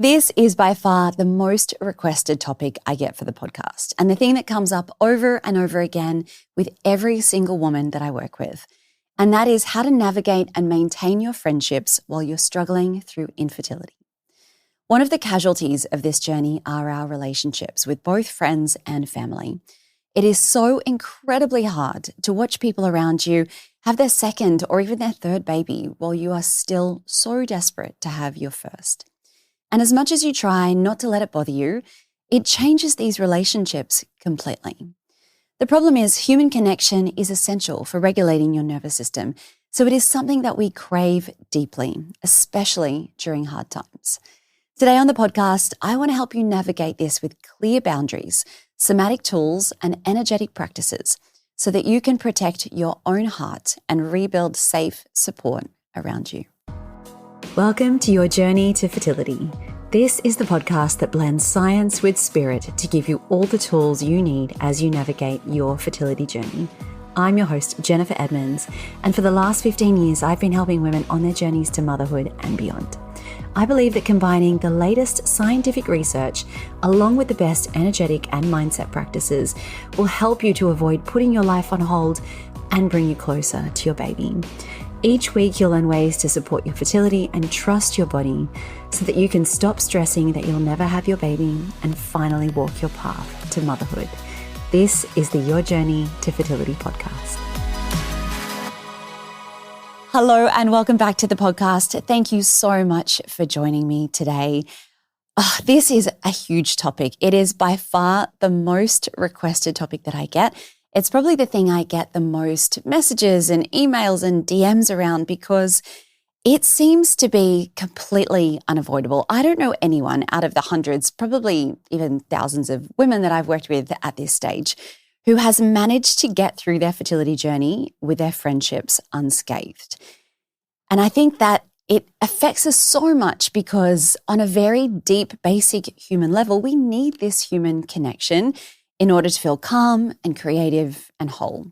This is by far the most requested topic I get for the podcast, and the thing that comes up over and over again with every single woman that I work with. And that is how to navigate and maintain your friendships while you're struggling through infertility. One of the casualties of this journey are our relationships with both friends and family. It is so incredibly hard to watch people around you have their second or even their third baby while you are still so desperate to have your first. And as much as you try not to let it bother you, it changes these relationships completely. The problem is human connection is essential for regulating your nervous system, so it is something that we crave deeply, especially during hard times. Today on the podcast, I want to help you navigate this with clear boundaries, somatic tools, and energetic practices so that you can protect your own heart and rebuild safe support around you. Welcome to your journey to fertility. This is the podcast that blends science with spirit to give you all the tools you need as you navigate your fertility journey. I'm your host, Jennifer Edmonds, and for the last 15 years, I've been helping women on their journeys to motherhood and beyond. I believe that combining the latest scientific research along with the best energetic and mindset practices will help you to avoid putting your life on hold and bring you closer to your baby. Each week, you'll learn ways to support your fertility and trust your body so that you can stop stressing that you'll never have your baby and finally walk your path to motherhood. This is the Your Journey to Fertility podcast. Hello and welcome back to the podcast. Thank you so much for joining me today. This is a huge topic. It is by far the most requested topic that I get. It's probably the thing I get the most messages and emails and DMs around because it seems to be completely unavoidable. I don't know anyone out of the hundreds, probably even thousands of women that I've worked with at this stage who has managed to get through their fertility journey with their friendships unscathed. And I think that it affects us so much because on a very deep, basic human level, we need this human connection in order to feel calm and creative and whole.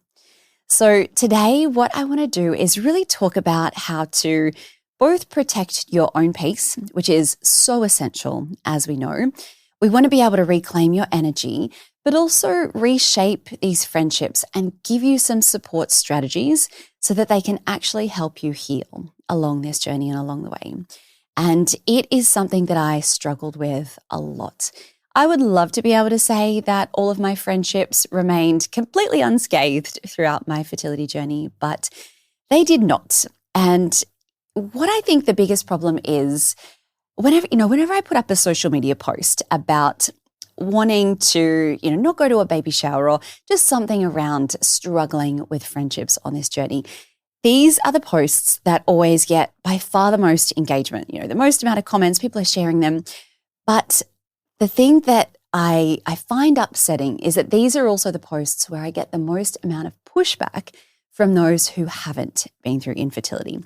So today, what I want to do is really talk about how to both protect your own peace, which is so essential, as we know. We want to be able to reclaim your energy, but also reshape these friendships and give you some support strategies so that they can actually help you heal along this journey and along the way. And it is something that I struggled with a lot. I would love to be able to say that all of my friendships remained completely unscathed throughout my fertility journey, but they did not. And what I think the biggest problem is whenever I put up a social media post about wanting to, not go to a baby shower or just something around struggling with friendships on this journey, these are the posts that always get by far the most engagement, the most amount of comments, people are sharing them. But the thing that I find upsetting is that these are also the posts where I get the most amount of pushback from those who haven't been through infertility.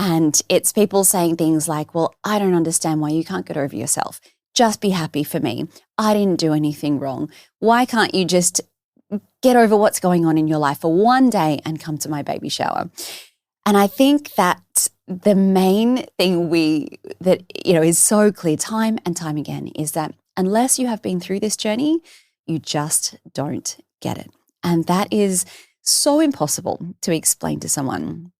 And it's people saying things like, well, I don't understand why you can't get over yourself. Just be happy for me. I didn't do anything wrong. Why can't you just get over what's going on in your life for one day and come to my baby shower? And I think that the main thing is so clear time and time again is that unless you have been through this journey, you just don't get it. And that is so impossible to explain to someone.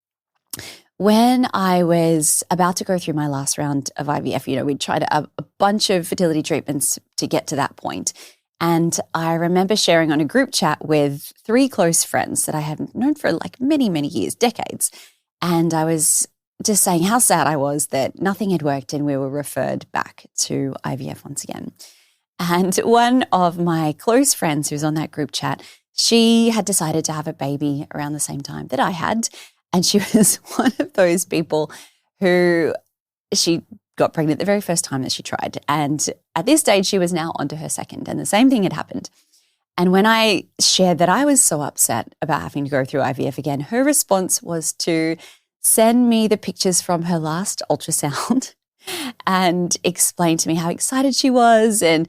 When I was about to go through my last round of IVF, we'd tried a bunch of fertility treatments to get to that point. And I remember sharing on a group chat with 3 close friends that I had known for like many, many years, decades. And I was just saying how sad I was that nothing had worked and we were referred back to IVF once again. And one of my close friends who's on that group chat, she had decided to have a baby around the same time that I had. And she was one of those people who she got pregnant the very first time that she tried. And at this stage, she was now onto her second. And the same thing had happened. And when I shared that I was so upset about having to go through IVF again, her response was to send me the pictures from her last ultrasound and explain to me how excited she was. And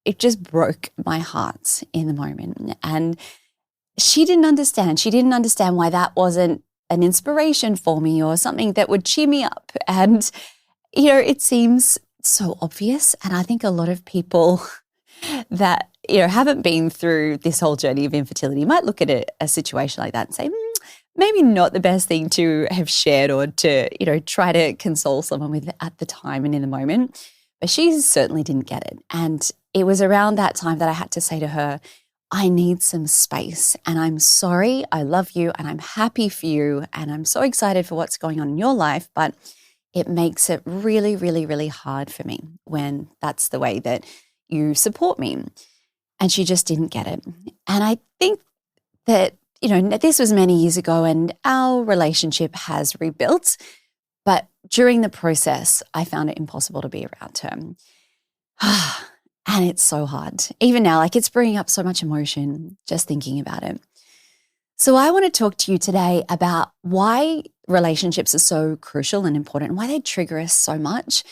it just broke my heart in the moment. And she didn't understand. She didn't understand why that wasn't an inspiration for me or something that would cheer me up. And it seems so obvious. And I think a lot of people that, haven't been through this whole journey of infertility might look at a situation like that and say, maybe not the best thing to have shared or to, try to console someone with at the time and in the moment. But she certainly didn't get it. And it was around that time that I had to say to her, I need some space, and I'm sorry, I love you, and I'm happy for you, and I'm so excited for what's going on in your life, but it makes it really, really, really hard for me when that's the way that you support me. And she just didn't get it. And I think that, this was many years ago and our relationship has rebuilt, but during the process, I found it impossible to be around her. And it's so hard. Even now, it's bringing up so much emotion just thinking about it. So I want to talk to you today about why relationships are so crucial and important and why they trigger us so much.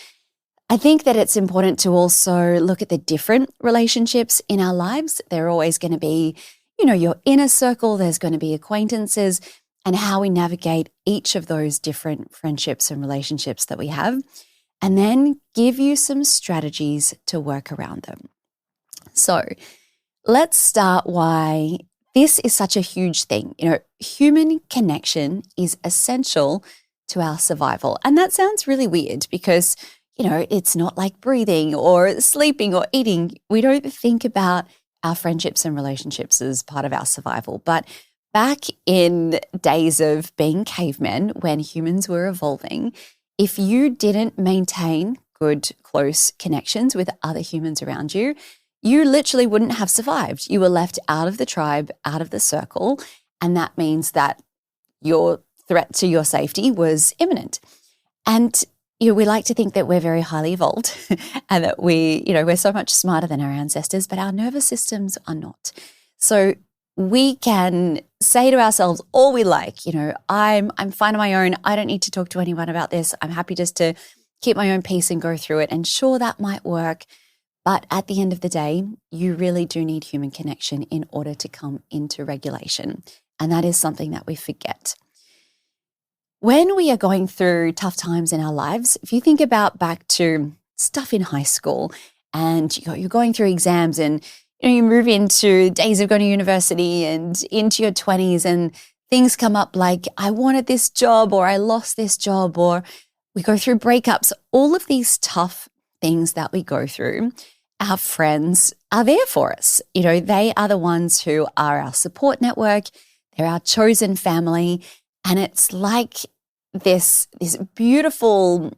I think that it's important to also look at the different relationships in our lives. There are always going to be, your inner circle, there's going to be acquaintances, and how we navigate each of those different friendships and relationships that we have, and then give you some strategies to work around them. So let's start why this is such a huge thing. Human connection is essential to our survival. And that sounds really weird because, it's not like breathing or sleeping or eating. We don't think about our friendships and relationships as part of our survival. But back in days of being cavemen, when humans were evolving, if you didn't maintain good, close connections with other humans around you, you literally wouldn't have survived. You were left out of the tribe, out of the circle, and that means that your threat to your safety was imminent. And we like to think that we're very highly evolved and that we're so much smarter than our ancestors, but our nervous systems are not. So we can say to ourselves all we like, I'm fine on my own. I don't need to talk to anyone about this. I'm happy just to keep my own peace and go through it. And sure, that might work. But at the end of the day, you really do need human connection in order to come into regulation. And that is something that we forget. When we are going through tough times in our lives, if you think about back to stuff in high school and you're going through exams and you move into days of going to university and into your 20s and things come up like, I wanted this job or I lost this job, or we go through breakups, all of these tough things that we go through, our friends are there for us. They are the ones who are our support network. They're our chosen family. And it's like this beautiful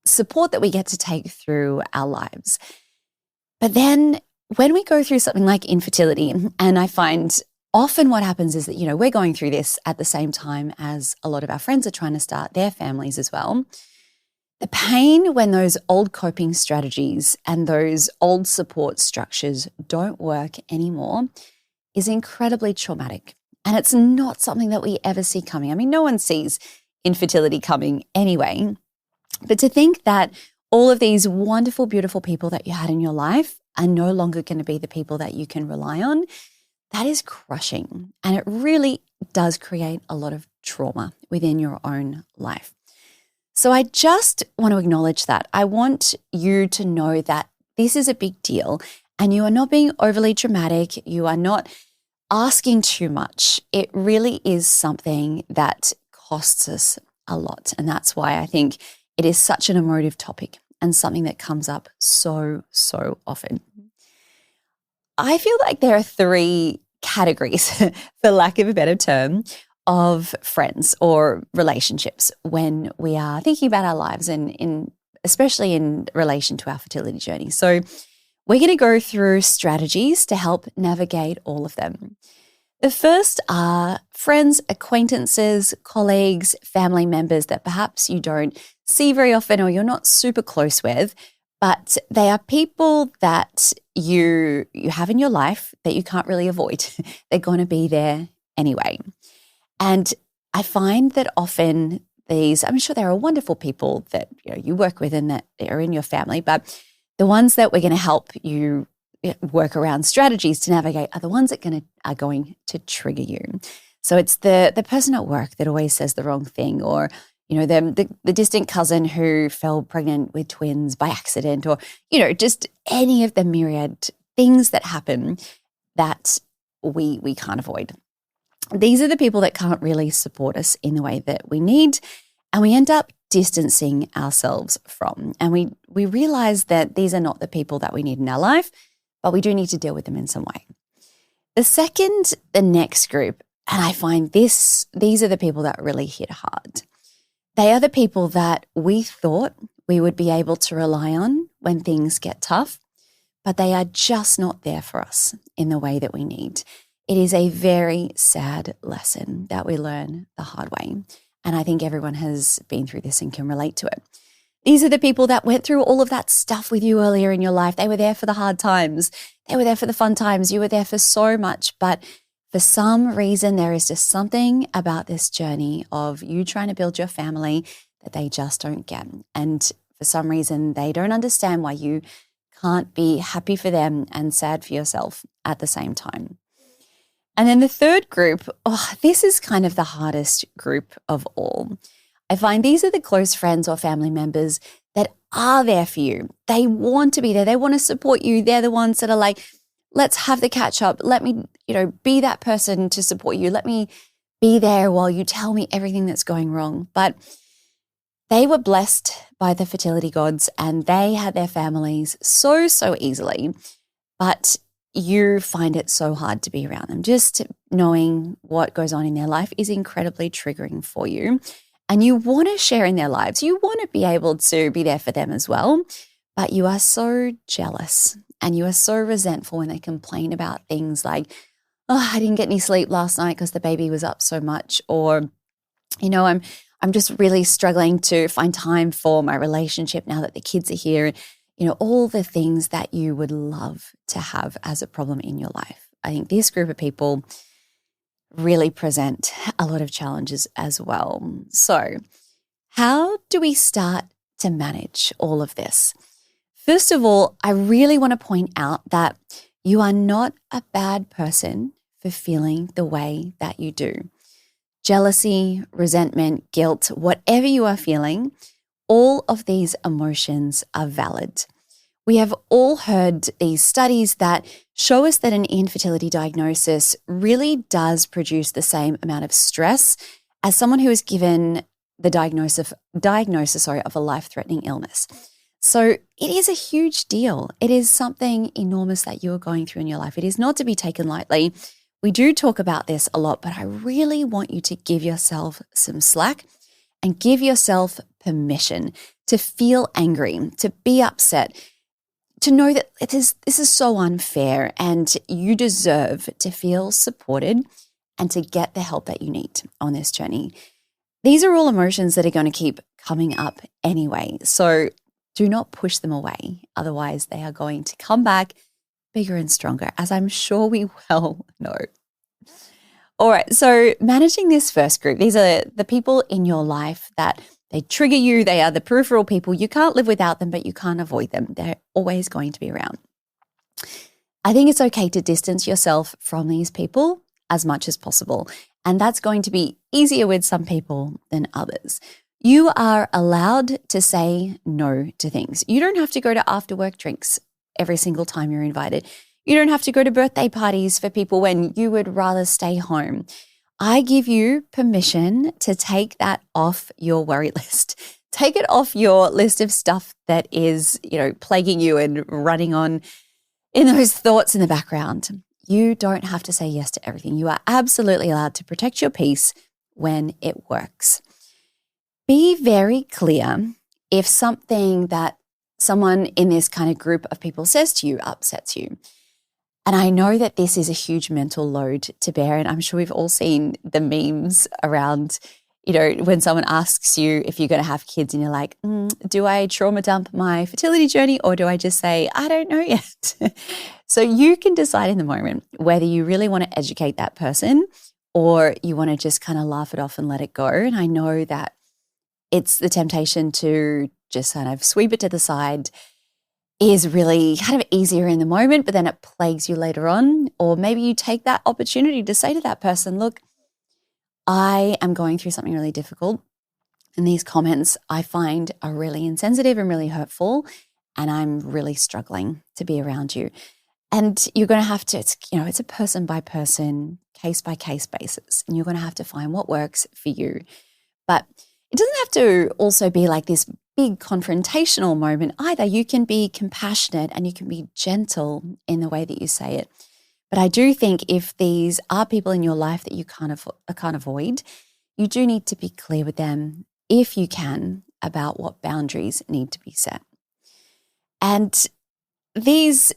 support that we get to take through our lives. But then when we go through something like infertility, and I find often what happens is that, we're going through this at the same time as a lot of our friends are trying to start their families as well. The pain when those old coping strategies and those old support structures don't work anymore is incredibly traumatic. And it's not something that we ever see coming. I mean, no one sees infertility coming anyway. But to think that all of these wonderful, beautiful people that you had in your life are no longer going to be the people that you can rely on, that is crushing. And it really does create a lot of trauma within your own life. So I just want to acknowledge that. I want you to know that this is a big deal and you are not being overly dramatic. You are not asking too much. It really is something that costs us a lot. And that's why I think it is such an emotive topic and something that comes up so, so often. I feel like there are three categories, for lack of a better term, of friends or relationships when we are thinking about our lives and especially in relation to our fertility journey. So we're going to go through strategies to help navigate all of them. The first are friends, acquaintances, colleagues, family members that perhaps you don't see very often or you're not super close with, but they are people that you have in your life that you can't really avoid. They're going to be there anyway. And I find that often I'm sure there are wonderful people that you work with and that are in your family, but the ones that we're going to help you work around strategies to navigate are the ones that are going to trigger you. So it's the person at work that always says the wrong thing, or the distant cousin who fell pregnant with twins by accident, or, just any of the myriad things that happen that we can't avoid. These are the people that can't really support us in the way that we need, and we end up distancing ourselves from. And we realize that these are not the people that we need in our life, but we do need to deal with them in some way. The next group, and I find these are the people that really hit hard. They are the people that we thought we would be able to rely on when things get tough, but they are just not there for us in the way that we need. It is a very sad lesson that we learn the hard way. And I think everyone has been through this and can relate to it. These are the people that went through all of that stuff with you earlier in your life. They were there for the hard times. They were there for the fun times. You were there for so much. But for some reason, there is just something about this journey of you trying to build your family that they just don't get. And for some reason, they don't understand why you can't be happy for them and sad for yourself at the same time. And then the third group, this is kind of the hardest group of all. I find these are the close friends or family members that are there for you. They want to be there. They want to support you. They're the ones that are like, let's have the catch up. Let me, be that person to support you. Let me be there while you tell me everything that's going wrong. But they were blessed by the fertility gods and they had their families so easily. But you find it so hard to be around them. Just knowing what goes on in their life is incredibly triggering for you. And you want to share in their lives. You want to be able to be there for them as well. But you are so jealous and you are so resentful when they complain about things like, I didn't get any sleep last night because the baby was up so much. Or, I'm just really struggling to find time for my relationship now that the kids are here. All the things that you would love to have as a problem in your life. I think this group of people really present a lot of challenges as well. So how do we start to manage all of this? First of all, I really want to point out that you are not a bad person for feeling the way that you do. Jealousy, resentment, guilt, whatever you are feeling, all of these emotions are valid. We have all heard these studies that show us that an infertility diagnosis really does produce the same amount of stress as someone who is given the diagnosis of a life-threatening illness. So it is a huge deal. It is something enormous that you are going through in your life. It is not to be taken lightly. We do talk about this a lot, but I really want you to give yourself some slack and give yourself permission to feel angry, to be upset, to know that this is so unfair and you deserve to feel supported and to get the help that you need on this journey. These are all emotions that are going to keep coming up anyway. So do not push them away. Otherwise, they are going to come back bigger and stronger, as I'm sure we well know. All right, so managing this first group, these are the people in your life that they trigger you. They are the peripheral people. You can't live without them, but you can't avoid them. They're always going to be around. I think it's okay to distance yourself from these people as much as possible. And that's going to be easier with some people than others. You are allowed to say no to things. You don't have to go to after-work drinks every single time you're invited. You don't have to go to birthday parties for people when you would rather stay home. I give you permission to take that off your worry list. Take it off your list of stuff that is, plaguing you and running on in those thoughts in the background. You don't have to say yes to everything. You are absolutely allowed to protect your peace when it works. Be very clear if something that someone in this kind of group of people says to you upsets you. And I know that this is a huge mental load to bear, and I'm sure we've all seen the memes around, when someone asks you if you're going to have kids and you're like, do I trauma dump my fertility journey or do I just say, I don't know yet? So you can decide in the moment whether you really want to educate that person or you want to just kind of laugh it off and let it go. And I know that it's the temptation to just kind of sweep it to the side is really kind of easier in the moment, but then it plagues you later on. Or maybe you take that opportunity to say to that person, look, I am going through something really difficult And these comments I find are really insensitive and really hurtful, and I'm really struggling to be around you. And you're going to have to, it's a person by person, case by case basis, and you're going to have to find what works for you. But it doesn't have to also be like this big confrontational moment either. You can be compassionate and you can be gentle in the way that you say it. But I do think if these are people in your life that you can't avoid, you do need to be clear with them, if you can, about what boundaries need to be set. And these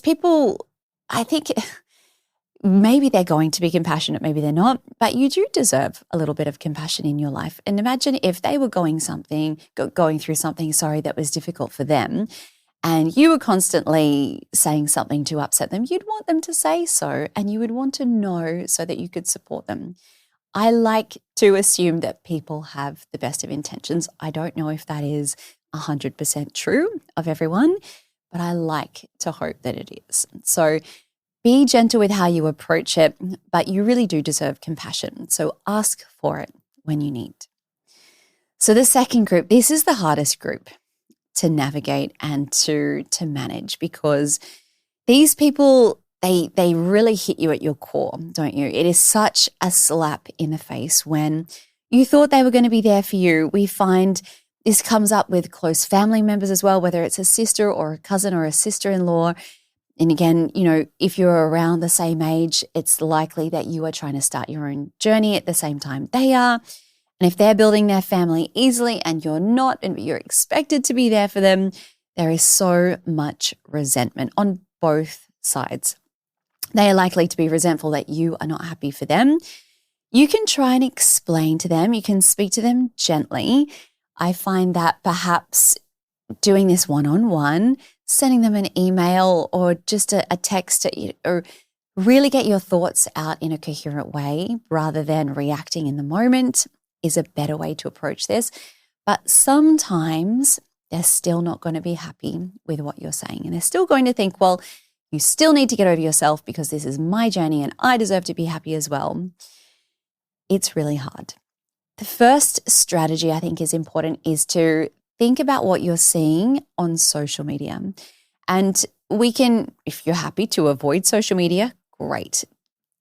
people, I think maybe they're going to be compassionate, maybe they're not, but you do deserve a little bit of compassion in your life. And imagine if they were going through something, that was difficult for them, and you were constantly saying something to upset them. You'd want them to say so, and you would want to know so that you could support them. I like to assume that people have the best of intentions. I don't know if that is 100% true of everyone, but I like to hope that it is. So be gentle with how you approach it, but you really do deserve compassion. So ask for it when you need. So the second group, this is the hardest group to navigate and to manage, because these people, they really hit you at your core, don't you? It is such a slap in the face when you thought they were going to be there for you. We find this comes up with close family members as well, whether it's a sister or a cousin or a sister-in-law. And again, if you're around the same age, it's likely that you are trying to start your own journey at the same time they are. And if they're building their family easily and you're not, and you're expected to be there for them, there is so much resentment on both sides. They are likely to be resentful that you are not happy for them. You can try and explain to them. You can speak to them gently. I find that perhaps doing this one-on-one, sending them an email or just a text, or really get your thoughts out in a coherent way rather than reacting in the moment, is a better way to approach this. But sometimes they're still not going to be happy with what you're saying. And they're still going to think, well, you still need to get over yourself because this is my journey and I deserve to be happy as well. It's really hard. The first strategy I think is important is to think about what you're seeing on social media. And we can, if you're happy to avoid social media, great.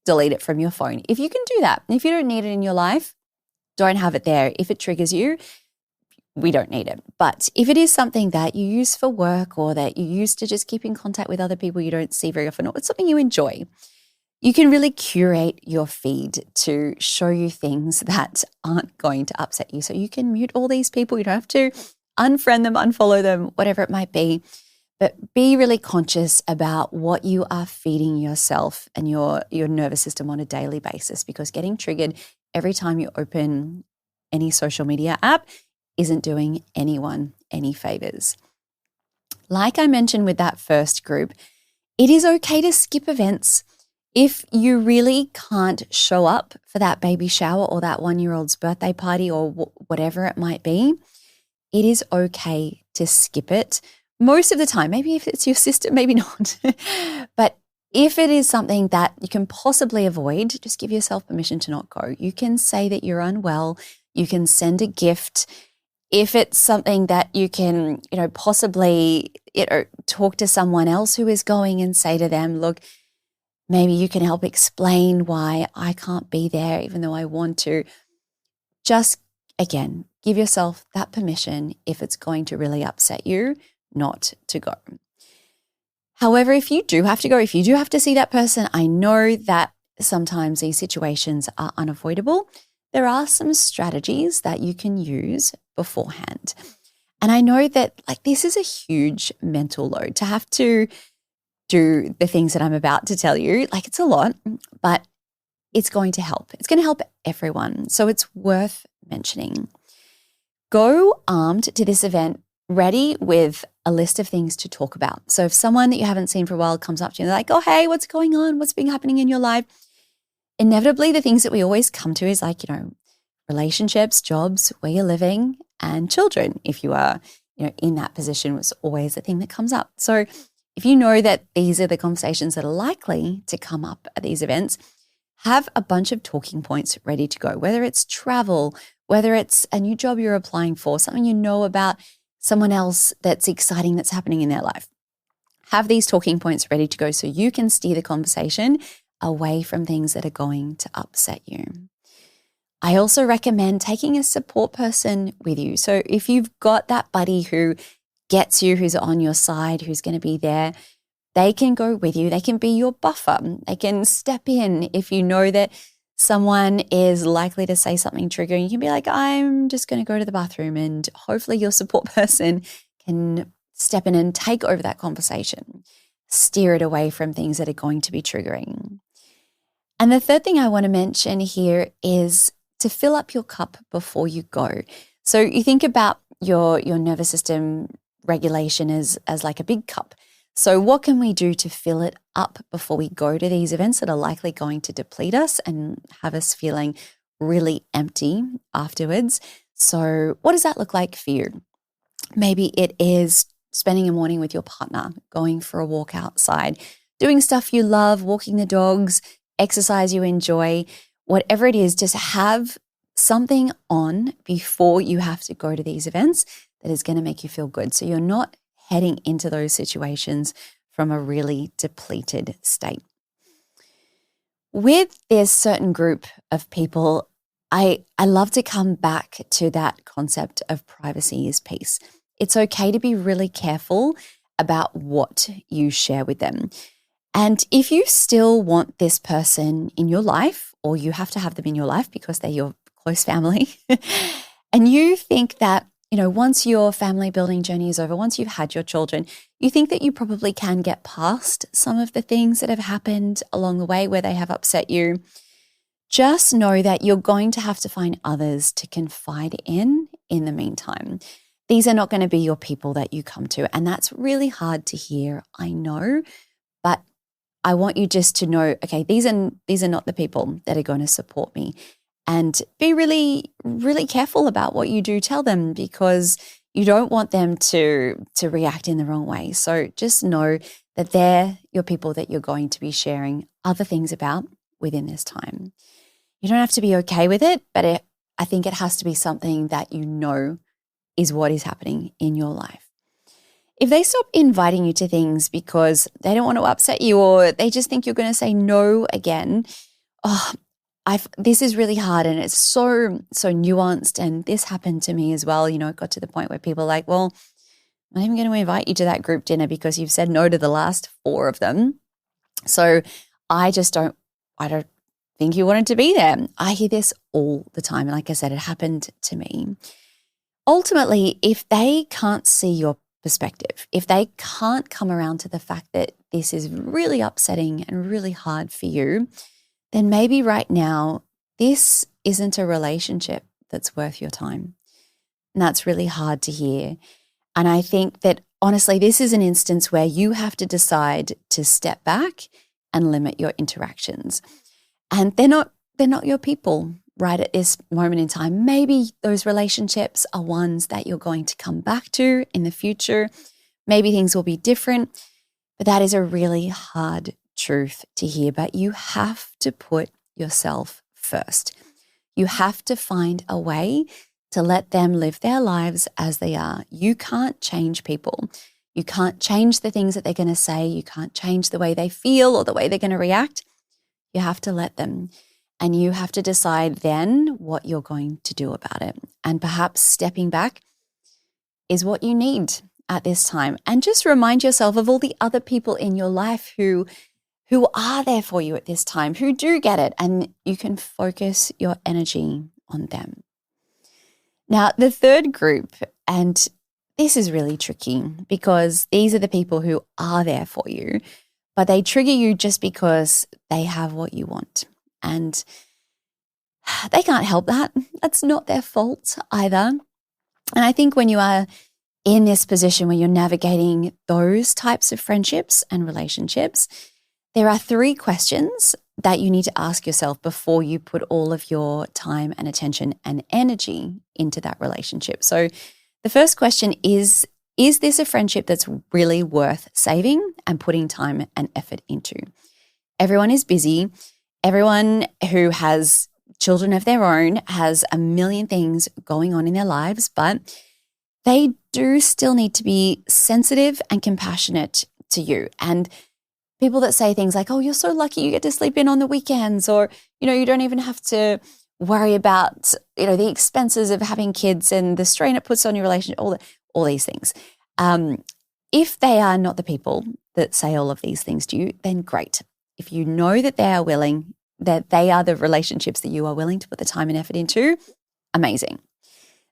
Delete it from your phone. If you can do that, if you don't need it in your life, don't have it there. If it triggers you, we don't need it. But if it is something that you use for work or that you use to just keep in contact with other people you don't see very often, or it's something you enjoy, you can really curate your feed to show you things that aren't going to upset you. So you can mute all these people. You don't have to unfriend them, unfollow them, whatever it might be. But be really conscious about what you are feeding yourself and your nervous system on a daily basis, because getting triggered every time you open any social media app isn't doing anyone any favors. Like I mentioned with that first group, it is okay to skip events. If you really can't show up for that baby shower or that 1-year-old's birthday party or whatever it might be, it is okay to skip it. Most of the time, maybe if it's your sister, maybe not. But if it is something that you can possibly avoid, just give yourself permission to not go. You can say that you're unwell. You can send a gift. If it's something that you can, possibly talk to someone else who is going and say to them, look, maybe you can help explain why I can't be there even though I want to. Just, again, give yourself that permission if it's going to really upset you not to go. However, if you do have to go, if you do have to see that person, I know that sometimes these situations are unavoidable. There are some strategies that you can use beforehand. And I know that this is a huge mental load to have to do the things that I'm about to tell you. It's a lot, but it's going to help. It's going to help everyone. So it's worth mentioning. Go armed to this event, ready with a list of things to talk about. So if someone that you haven't seen for a while comes up to you and they're like, oh, hey, what's going on? What's been happening in your life? Inevitably, the things that we always come to is relationships, jobs, where you're living, and children. If you are, in that position, was always the thing that comes up. So if you know that these are the conversations that are likely to come up at these events, have a bunch of talking points ready to go, whether it's travel, whether it's a new job you're applying for, something you know about someone else that's exciting that's happening in their life. Have these talking points ready to go so you can steer the conversation away from things that are going to upset you. I also recommend taking a support person with you. So if you've got that buddy who gets you, who's on your side, who's going to be there, they can go with you. They can be your buffer. They can step in if you know that someone is likely to say something triggering. You can be like, I'm just going to go to the bathroom, and hopefully your support person can step in and take over that conversation, steer it away from things that are going to be triggering. And the third thing I want to mention here is to fill up your cup before you go. So you think about your nervous system regulation as like a big cup. So what can we do to fill it up before we go to these events that are likely going to deplete us and have us feeling really empty afterwards? So what does that look like for you? Maybe it is spending a morning with your partner, going for a walk outside, doing stuff you love, walking the dogs, exercise you enjoy, whatever it is, just have something on before you have to go to these events that is going to make you feel good. So you're not heading into those situations from a really depleted state. With this certain group of people, I love to come back to that concept of privacy is peace. It's okay to be really careful about what you share with them. And if you still want this person in your life, or you have to have them in your life because they're your close family, and you think that, once your family building journey is over, once you've had your children, you think that you probably can get past some of the things that have happened along the way where they have upset you, just know that you're going to have to find others to confide in the meantime. These are not going to be your people that you come to. And that's really hard to hear, I know, but I want you just to know, okay, these are not the people that are going to support me. And be really, really careful about what you do tell them, because you don't want them to react in the wrong way. So just know that they're your people that you're going to be sharing other things about within this time. You don't have to be okay with it, but I think it has to be something that you know is what is happening in your life. If they stop inviting you to things because they don't want to upset you, or they just think you're going to say no again, this is really hard, and it's so nuanced. And this happened to me as well. It got to the point where people are like, well, I'm not even going to invite you to that group dinner because you've said no to the last 4 of them. So I don't think you wanted to be there. I hear this all the time. And like I said, it happened to me. Ultimately, if they can't see your perspective, if they can't come around to the fact that this is really upsetting and really hard for you, then maybe right now this isn't a relationship that's worth your time. And that's really hard to hear. And I think that honestly, this is an instance where you have to decide to step back and limit your interactions. And they're not your people right at this moment in time. Maybe those relationships are ones that you're going to come back to in the future. Maybe things will be different, but that is a really hard truth to hear. But you have to put yourself first. You have to find a way to let them live their lives as they are. You can't change people. You can't change the things that they're going to say. You can't change the way they feel or the way they're going to react. You have to let them. And you have to decide then what you're going to do about it. And perhaps stepping back is what you need at this time. And just remind yourself of all the other people in your life who are there for you at this time, who do get it, and you can focus your energy on them. Now, the third group, and this is really tricky because these are the people who are there for you, but they trigger you just because they have what you want. And they can't help that. That's not their fault either. And I think when you are in this position where you're navigating those types of friendships and relationships, there are 3 questions that you need to ask yourself before you put all of your time and attention and energy into that relationship. So the first question is this a friendship that's really worth saving and putting time and effort into? Everyone is busy. Everyone who has children of their own, has a million things going on in their lives, but they do still need to be sensitive and compassionate to you. And people that say things like, oh, you're so lucky you get to sleep in on the weekends, or, you don't even have to worry about, the expenses of having kids and the strain it puts on your relationship, all these things. If they are not the people that say all of these things to you, then great. If you know that they are willing, that they are the relationships that you are willing to put the time and effort into, amazing.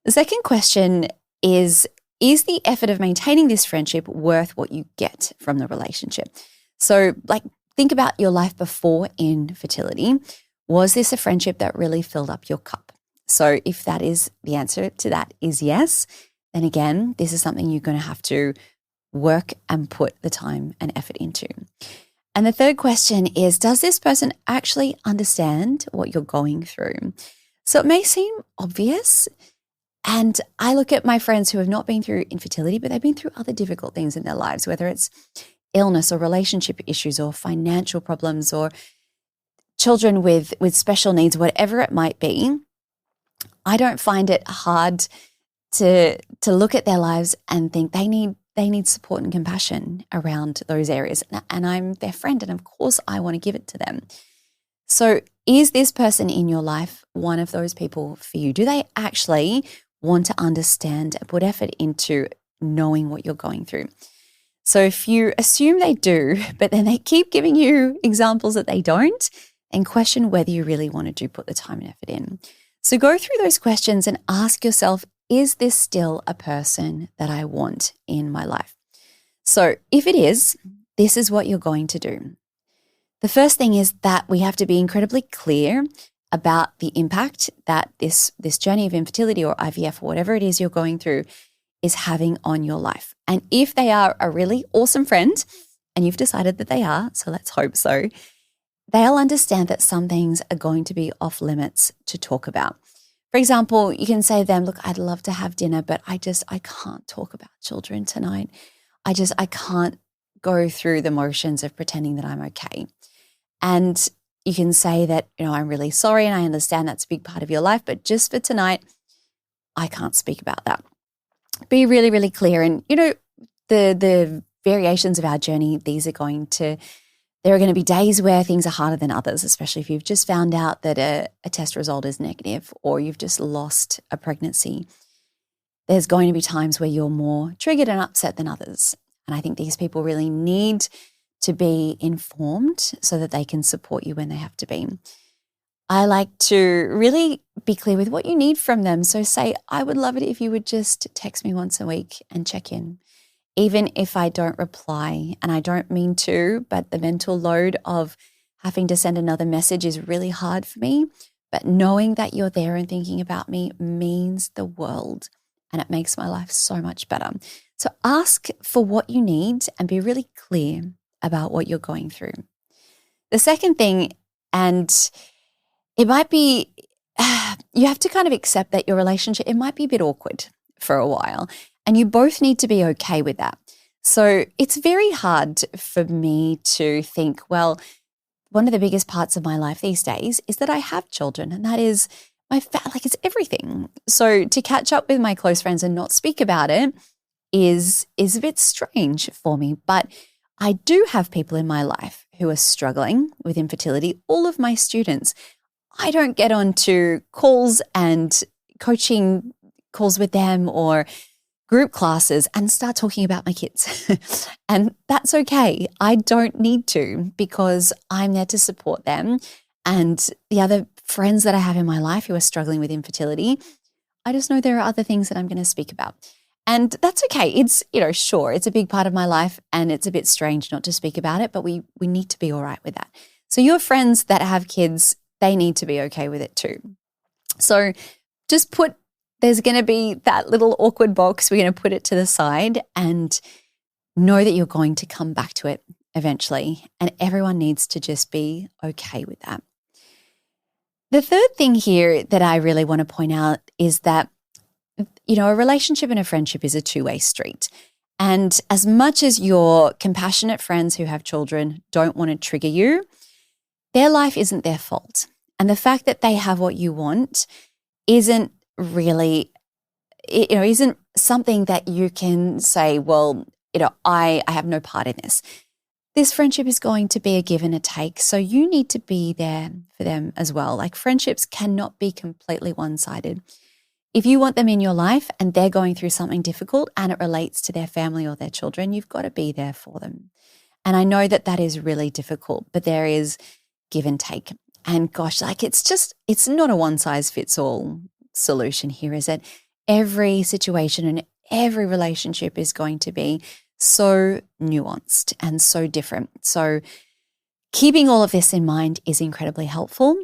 The second question is the effort of maintaining this friendship worth what you get from the relationship? So think about your life before infertility. Was this a friendship that really filled up your cup? So if that is the answer to that is yes, then again, this is something you're going to have to work and put the time and effort into. And the third question is, does this person actually understand what you're going through? So it may seem obvious, and I look at my friends who have not been through infertility, but they've been through other difficult things in their lives, whether it's illness or relationship issues or financial problems or children with special needs, whatever it might be. I don't find it hard to look at their lives and think they need support and compassion around those areas. And I'm their friend, and of course I want to give it to them. So is this person in your life one of those people for you? Do they actually want to understand and put effort into knowing what you're going through? So if you assume they do, but then they keep giving you examples that they don't, and question whether you really want to put the time and effort in. So go through those questions and ask yourself, is this still a person that I want in my life? So if it is, this is what you're going to do. The first thing is that we have to be incredibly clear about the impact that this journey of infertility or IVF or whatever it is you're going through is having on your life. And if they are a really awesome friend, and you've decided that they are, so let's hope so, they'll understand that some things are going to be off limits to talk about. For example, you can say to them, look, I'd love to have dinner, but I can't talk about children tonight. I can't go through the motions of pretending that I'm okay. And you can say that, I'm really sorry and I understand that's a big part of your life, but just for tonight, I can't speak about that. Be really, really clear. And, the variations of our journey, there are going to be days where things are harder than others, especially if you've just found out that a test result is negative or you've just lost a pregnancy. There's going to be times where you're more triggered and upset than others. And I think these people really need to be informed so that they can support you when they have to be. I like to really be clear with what you need from them. So say, I would love it if you would just text me once a week and check in. Even if I don't reply, and I don't mean to, but the mental load of having to send another message is really hard for me. But knowing that you're there and thinking about me means the world, and it makes my life so much better. So ask for what you need and be really clear about what you're going through. The second thing, and it might be, you have to kind of accept that your relationship, it might be a bit awkward for a while. And you both need to be okay with that. So it's very hard for me to think, well, one of the biggest parts of my life these days is that I have children, and that is it's everything. So to catch up with my close friends and not speak about it is a bit strange for me. But I do have people in my life who are struggling with infertility. All of my students, I don't get onto calls and coaching calls with them or group classes and start talking about my kids. And that's okay. I don't need to, because I'm there to support them. And the other friends that I have in my life who are struggling with infertility, I just know there are other things that I'm going to speak about. And that's okay. It's, sure, it's a big part of my life and it's a bit strange not to speak about it, but we need to be all right with that. So your friends that have kids, they need to be okay with it too. So just there's going to be that little awkward box. We're going to put it to the side and know that you're going to come back to it eventually. And everyone needs to just be okay with that. The third thing here that I really want to point out is that, a relationship and a friendship is a two-way street. And as much as your compassionate friends who have children don't want to trigger you, their life isn't their fault. And the fact that they have what you want isn't really, isn't something that you can say, well, I have no part in this. This friendship is going to be a give and a take. So you need to be there for them as well. Like, friendships cannot be completely one-sided. If you want them in your life and they're going through something difficult and it relates to their family or their children, you've got to be there for them. And I know that that is really difficult, but there is give and take. And gosh, like, it's not a one-size-fits-all solution here, is it? Every situation and every relationship is going to be so nuanced and so different. So keeping all of this in mind is incredibly helpful,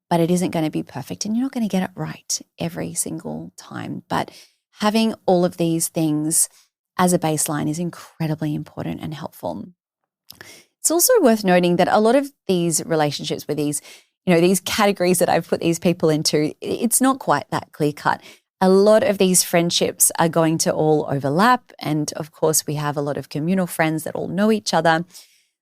but it isn't going to be perfect and you're not going to get it right every single time. But having all of these things as a baseline is incredibly important and helpful. It's also worth noting that a lot of these relationships with these categories that I've put these people into, it's not quite that clear cut. A lot of these friendships are going to all overlap. And of course, we have a lot of communal friends that all know each other.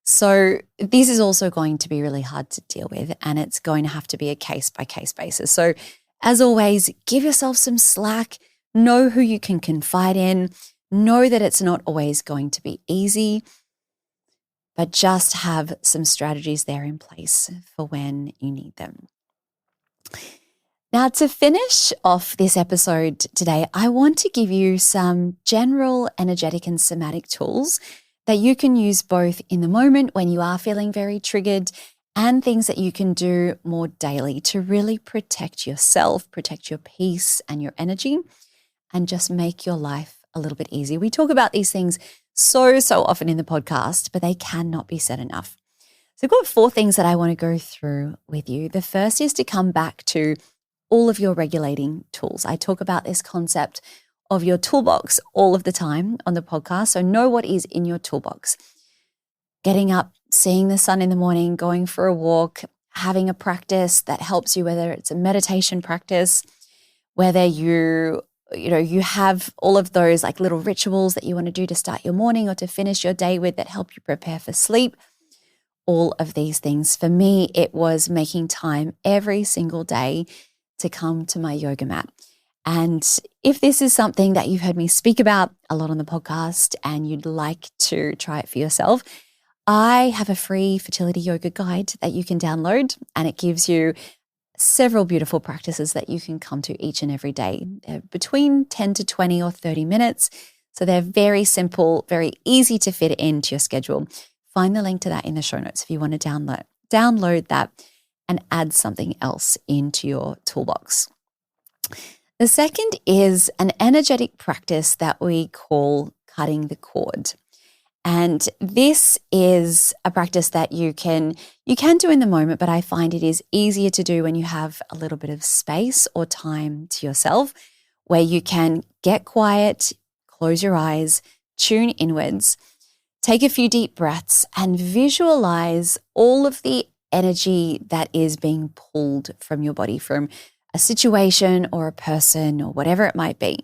So this is also going to be really hard to deal with, and it's going to have to be a case-by-case basis. So as always, give yourself some slack, know who you can confide in, know that it's not always going to be easy, but just have some strategies there in place for when you need them. Now, to finish off this episode today, I want to give you some general energetic and somatic tools that you can use both in the moment when you are feeling very triggered and things that you can do more daily to really protect yourself, protect your peace and your energy, and just make your life a little bit easier. We talk about these things so often in the podcast, but they cannot be said enough. So I've got 4 things that I want to go through with you. The first is to come back to all of your regulating tools. I talk about this concept of your toolbox all of the time on the podcast. So know what is in your toolbox. Getting up, seeing the sun in the morning, going for a walk, having a practice that helps you, whether it's a meditation practice, whether you have all of those like little rituals that you want to do to start your morning or to finish your day with that help you prepare for sleep. All of these things. For me, it was making time every single day to come to my yoga mat. And if this is something that you've heard me speak about a lot on the podcast and you'd like to try it for yourself, I have a free fertility yoga guide that you can download, and it gives you several beautiful practices that you can come to each and every day. They're between 10 to 20 or 30 minutes. So they're very simple, very easy to fit into your schedule. Find the link to that in the show notes if you want to download that and add something else into your toolbox. The second is an energetic practice that we call cutting the cord. And this is a practice that you can do in the moment, but I find it is easier to do when you have a little bit of space or time to yourself, where you can get quiet, close your eyes, tune inwards, take a few deep breaths, and visualize all of the energy that is being pulled from your body, from a situation or a person or whatever it might be.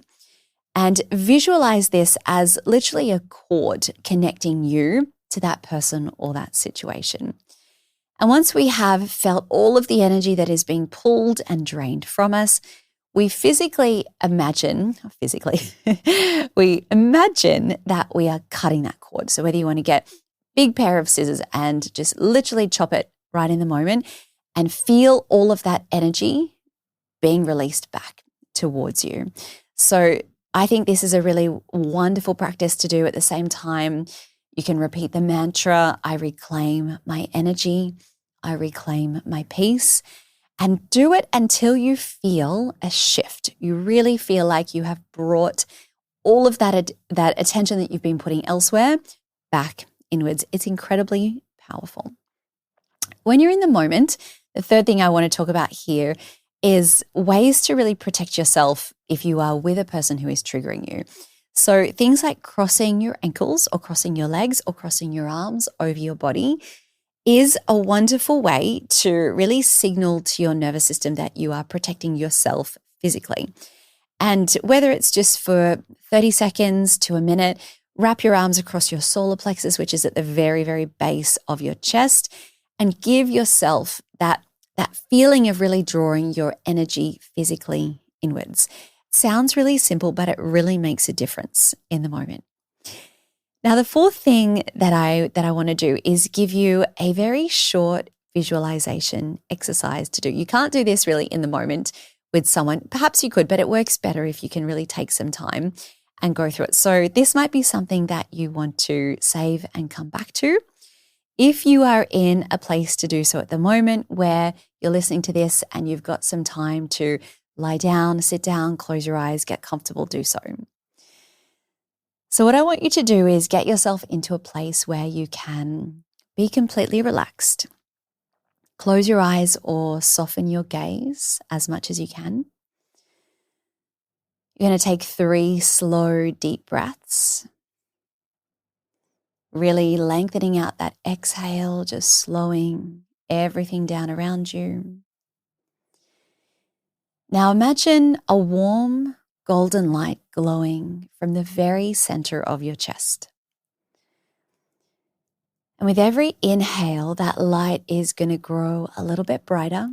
And visualize this as literally a cord connecting you to that person or that situation. And once we have felt all of the energy that is being pulled and drained from us, we imagine that we are cutting that cord. So whether you want to get a big pair of scissors and just literally chop it right in the moment and feel all of that energy being released back towards you. So I think this is a really wonderful practice to do. At the same time, you can repeat the mantra, I reclaim my energy, I reclaim my peace, and do it until you feel a shift. You really feel like you have brought all of that attention that you've been putting elsewhere back inwards. It's incredibly powerful. When you're in the moment, the third thing I want to talk about here is ways to really protect yourself if you are with a person who is triggering you. So things like crossing your ankles or crossing your legs or crossing your arms over your body is a wonderful way to really signal to your nervous system that you are protecting yourself physically. And whether it's just for 30 seconds to a minute, wrap your arms across your solar plexus, which is at the very, very base of your chest, and give yourself that that feeling of really drawing your energy physically inwards. Sounds really simple, but it really makes a difference in the moment. Now, the fourth thing that I want to do is give you a very short visualization exercise to do. You can't do this really in the moment with someone. Perhaps you could, but it works better if you can really take some time and go through it. So this might be something that you want to save and come back to. If you are in a place to do so at the moment where you're listening to this and you've got some time to lie down, sit down, close your eyes, get comfortable, do so. So what I want you to do is get yourself into a place where you can be completely relaxed. Close your eyes or soften your gaze as much as you can. You're going to take 3 slow, deep breaths. Really lengthening out that exhale, just slowing everything down around you. Now imagine a warm golden light glowing from the very center of your chest. And with every inhale, that light is going to grow a little bit brighter.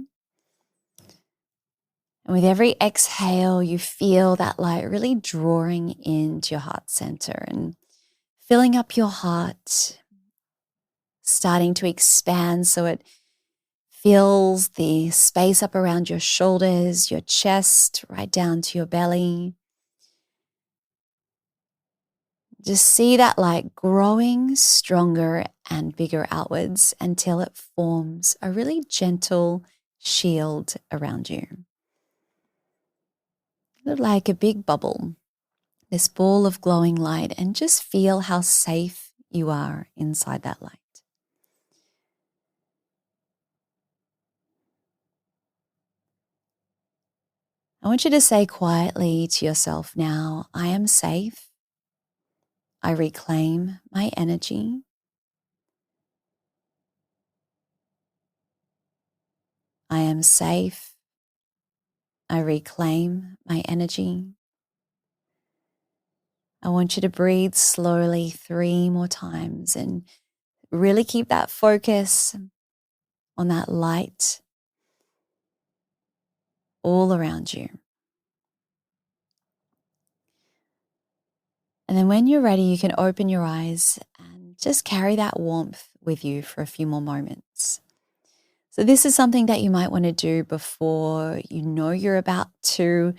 And with every exhale, you feel that light really drawing into your heart center and filling up your heart, starting to expand so it fills the space up around your shoulders, your chest, right down to your belly. Just see that light growing stronger and bigger outwards until it forms a really gentle shield around you. Look like a big bubble, this ball of glowing light, and just feel how safe you are inside that light. I want you to say quietly to yourself now, I am safe. I reclaim my energy. I am safe. I reclaim my energy. I want you to breathe slowly 3 more times and really keep that focus on that light all around you. And then when you're ready, you can open your eyes and just carry that warmth with you for a few more moments. So this is something that you might want to do before you know you're about to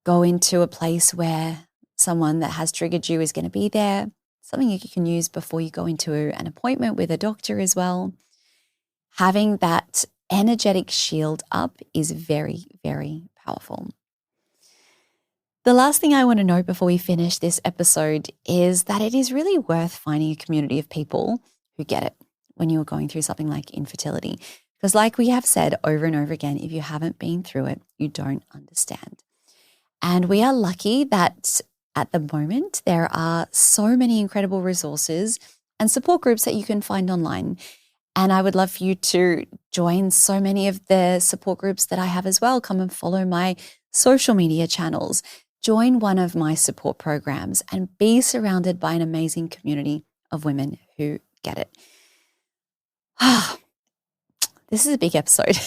go into a place where someone that has triggered you is going to be there. Something you can use before you go into an appointment with a doctor as well. Having that energetic shield up is very, very powerful. The last thing I want to note before we finish this episode is that it is really worth finding a community of people who get it when you're going through something like infertility. Because like we have said over and over again, if you haven't been through it, you don't understand. And we are lucky that at the moment there are so many incredible resources and support groups that you can find online. And I would love for you to join so many of the support groups that I have as well. Come and follow my social media channels. Join one of my support programs and be surrounded by an amazing community of women who get it. This is a big episode.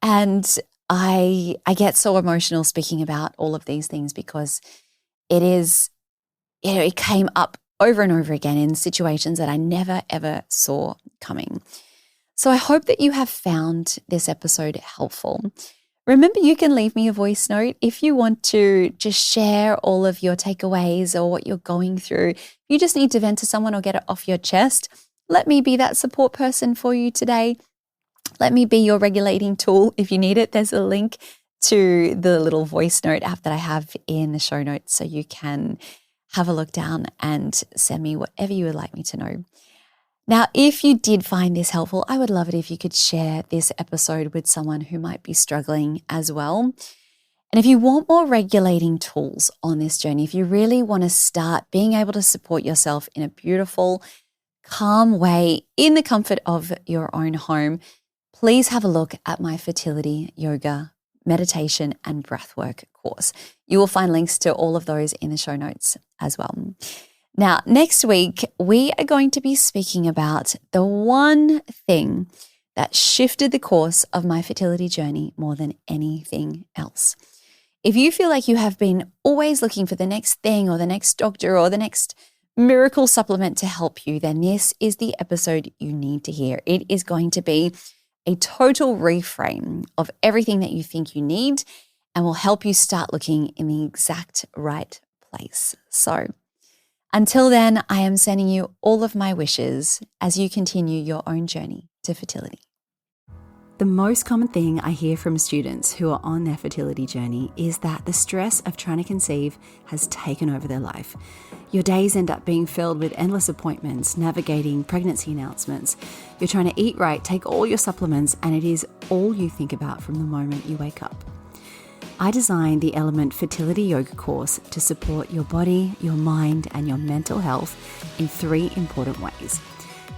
And I get so emotional speaking about all of these things because it is, it came up over and over again in situations that I never, ever saw coming. So I hope that you have found this episode helpful. Remember, you can leave me a voice note if you want to just share all of your takeaways or what you're going through. You just need to vent to someone or get it off your chest. Let me be that support person for you today. Let me be your regulating tool if you need it. There's a link to the little voice note app that I have in the show notes so you can have a look down and send me whatever you would like me to know. Now, if you did find this helpful, I would love it if you could share this episode with someone who might be struggling as well. And if you want more regulating tools on this journey, if you really want to start being able to support yourself in a beautiful, calm way in the comfort of your own home, please have a look at my fertility, yoga, meditation, and breathwork course. You will find links to all of those in the show notes as well. Now, next week, we are going to be speaking about the one thing that shifted the course of my fertility journey more than anything else. If you feel like you have been always looking for the next thing or the next doctor or the next miracle supplement to help you, then this is the episode you need to hear. It is going to be a total reframe of everything that you think you need and will help you start looking in the exact right place. So until then, I am sending you all of my wishes as you continue your own journey to fertility. The most common thing I hear from students who are on their fertility journey is that the stress of trying to conceive has taken over their life. Your days end up being filled with endless appointments, navigating pregnancy announcements. You're trying to eat right, take all your supplements, and it is all you think about from the moment you wake up. I designed the Element Fertility Yoga course to support your body, your mind, and your mental health in 3 important ways: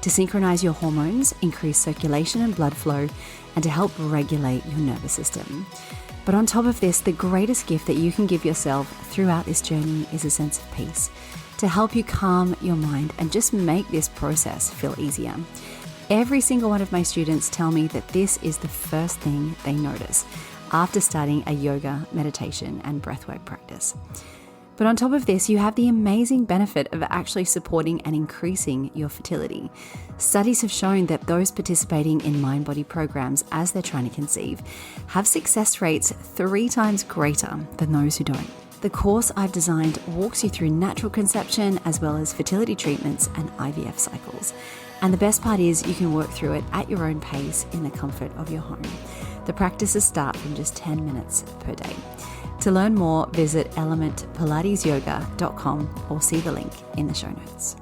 to synchronize your hormones, increase circulation and blood flow, and to help regulate your nervous system. But on top of this, the greatest gift that you can give yourself throughout this journey is a sense of peace, to help you calm your mind and just make this process feel easier. Every single one of my students tell me that this is the first thing they notice after starting a yoga, meditation, and breathwork practice. But on top of this, you have the amazing benefit of actually supporting and increasing your fertility. Studies have shown that those participating in mind-body programs as they're trying to conceive have success rates 3 times greater than those who don't. The course I've designed walks you through natural conception as well as fertility treatments and IVF cycles. And the best part is you can work through it at your own pace in the comfort of your home. The practices start from just 10 minutes per day. To learn more, visit elementpilatesyoga.com or see the link in the show notes.